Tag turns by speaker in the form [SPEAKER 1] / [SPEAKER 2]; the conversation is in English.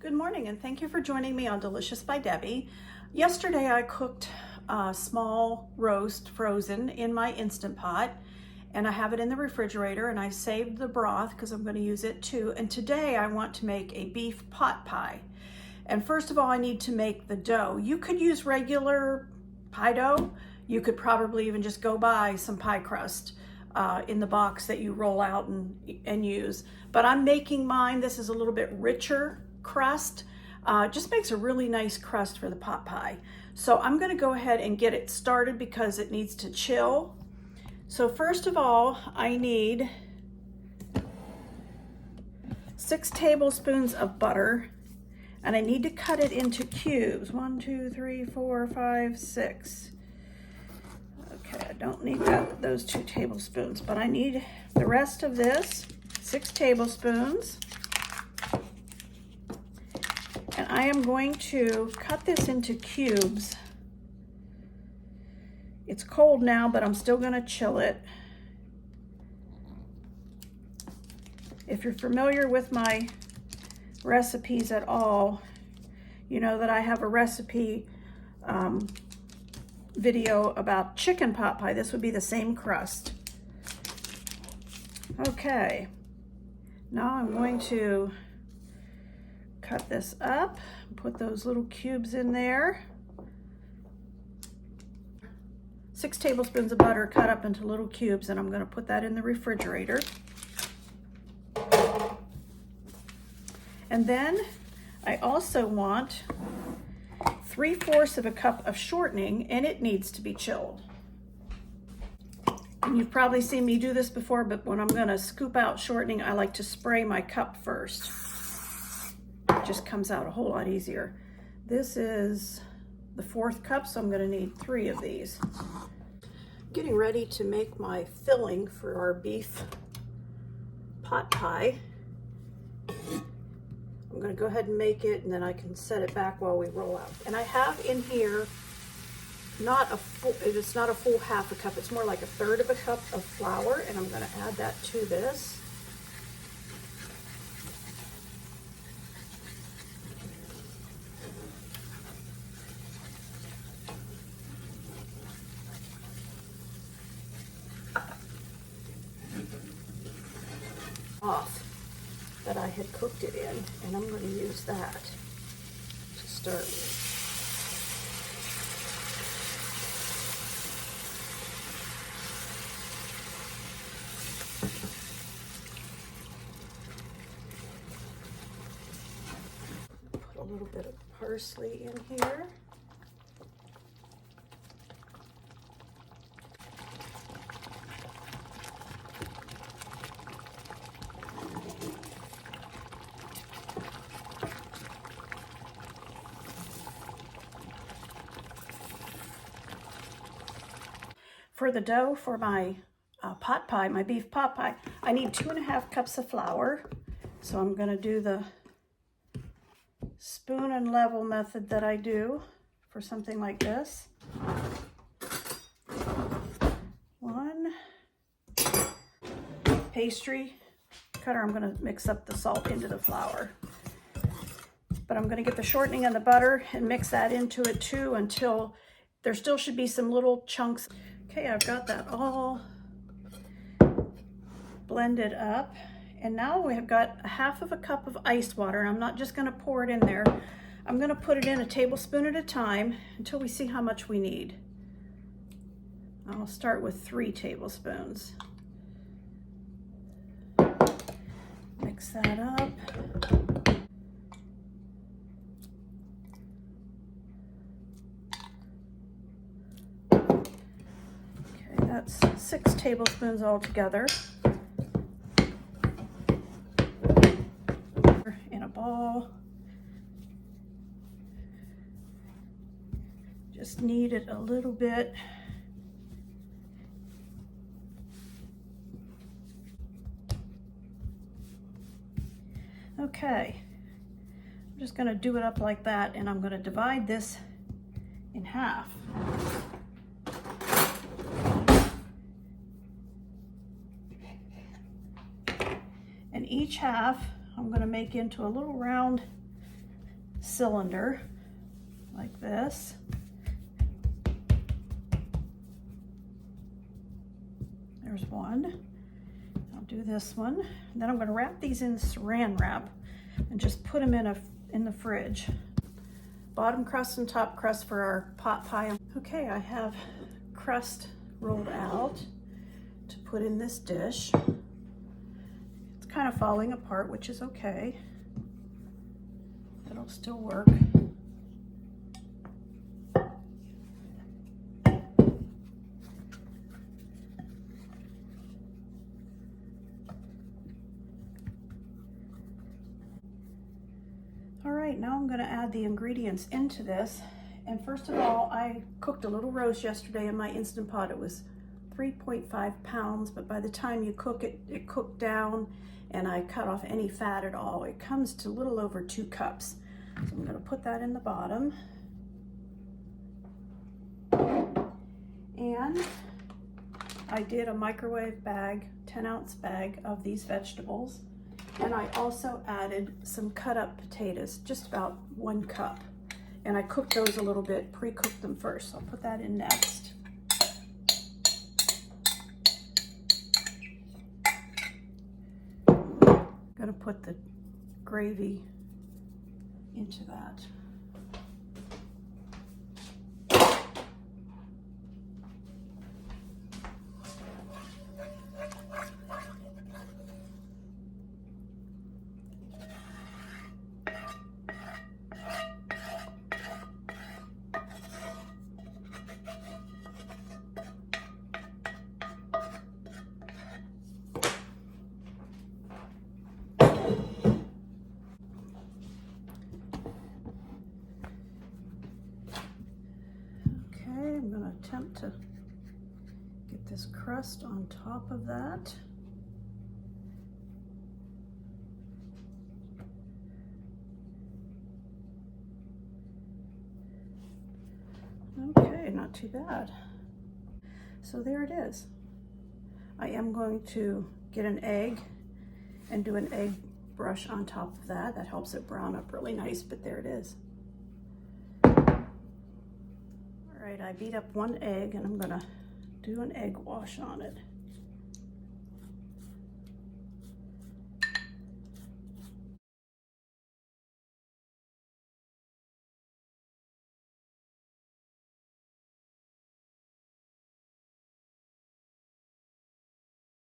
[SPEAKER 1] Good morning and thank you for joining me on Delicious by Debbie. Yesterday I cooked a small roast frozen in my Instant Pot and I have it in the refrigerator and I saved the broth because I'm going to use it too. And today I want to make a beef pot pie. And first of all I need to make the dough. You could use regular pie dough. You could probably even just go buy some pie crust in the box that you roll out and use. But I'm making mine. This is a little bit richer crust. Just makes a really nice crust for the pot pie. So I'm going to go ahead and get it started because it needs to chill. So first of all, I need 6 tablespoons of butter and I need to cut it into cubes. 1, 2, 3, 4, 5, 6. Okay, I don't need those 2 tablespoons, but I need the rest of this, 6 tablespoons. And I am going to cut this into cubes. It's cold now, but I'm still going to chill it. If you're familiar with my recipes at all, you know that I have a recipe video about chicken pot pie. This would be the same crust. Okay, now I'm going to cut this up, put those little cubes in there. 6 tablespoons of butter cut up into little cubes, and I'm going to put that in the refrigerator. And then I also want 3/4 of a cup of shortening, and it needs to be chilled. And you've probably seen me do this before, but when I'm going to scoop out shortening, I like to spray my cup first. It just comes out a whole lot easier. This is the 4th cup, so I'm going to need 3 of these. Getting ready to make my filling for our beef pot pie. I'm going to go ahead and make it, and then I can set it back while we roll out. And I have in here it's not a full 1/2 cup, it's more like 1/3 of a cup of flour, and I'm going to add that to this. Broth that I had cooked it in, and I'm going to use that to start with. Put a little bit of parsley in here. For the dough for my pot pie, my beef pot pie, I need 2.5 cups of flour. So I'm going to do the spoon and level method that I do for something like this. 1 pastry cutter. I'm going to mix up the salt into the flour. But I'm going to get the shortening and the butter and mix that into it too until there still should be some little chunks. Okay, I've got that all blended up. And now we have got 1/2 cup of ice water. And I'm not just going to pour it in there. I'm going to put it in a tablespoon at a time until we see how much we need. I'll start with 3 tablespoons. Mix that up. That's 6 tablespoons altogether in a ball. Just knead it a little bit. Okay, I'm just going to do it up like that, and I'm going to divide this in half. And each half I'm going to make into a little round cylinder like this. There's one. I'll do this one. And then I'm going to wrap these in saran wrap and just put them in the fridge. Bottom crust and top crust for our pot pie. Okay, I have crust rolled out to put in this dish. It's kind of falling apart, which is okay. It'll still work. All right, now I'm going to add the ingredients into this. And first of all, I cooked a little roast yesterday in my Instant Pot. It was 3.5 pounds, but by the time you cook it, it cooked down, and I cut off any fat at all. It comes to a little over 2 cups. So I'm going to put that in the bottom. And I did a microwave bag, 10-ounce bag of these vegetables. And I also added some cut up potatoes, just about 1 cup. And I cooked those a little bit, pre-cooked them first. So I'll put that in next. I'm gonna put the gravy into that. I'm going to attempt to get this crust on top of that. Okay, not too bad. So there it is. I am going to get an egg and do an egg brush on top of that. That helps it brown up really nice, but there it is. All right, I beat up 1 egg and I'm gonna do an egg wash on it.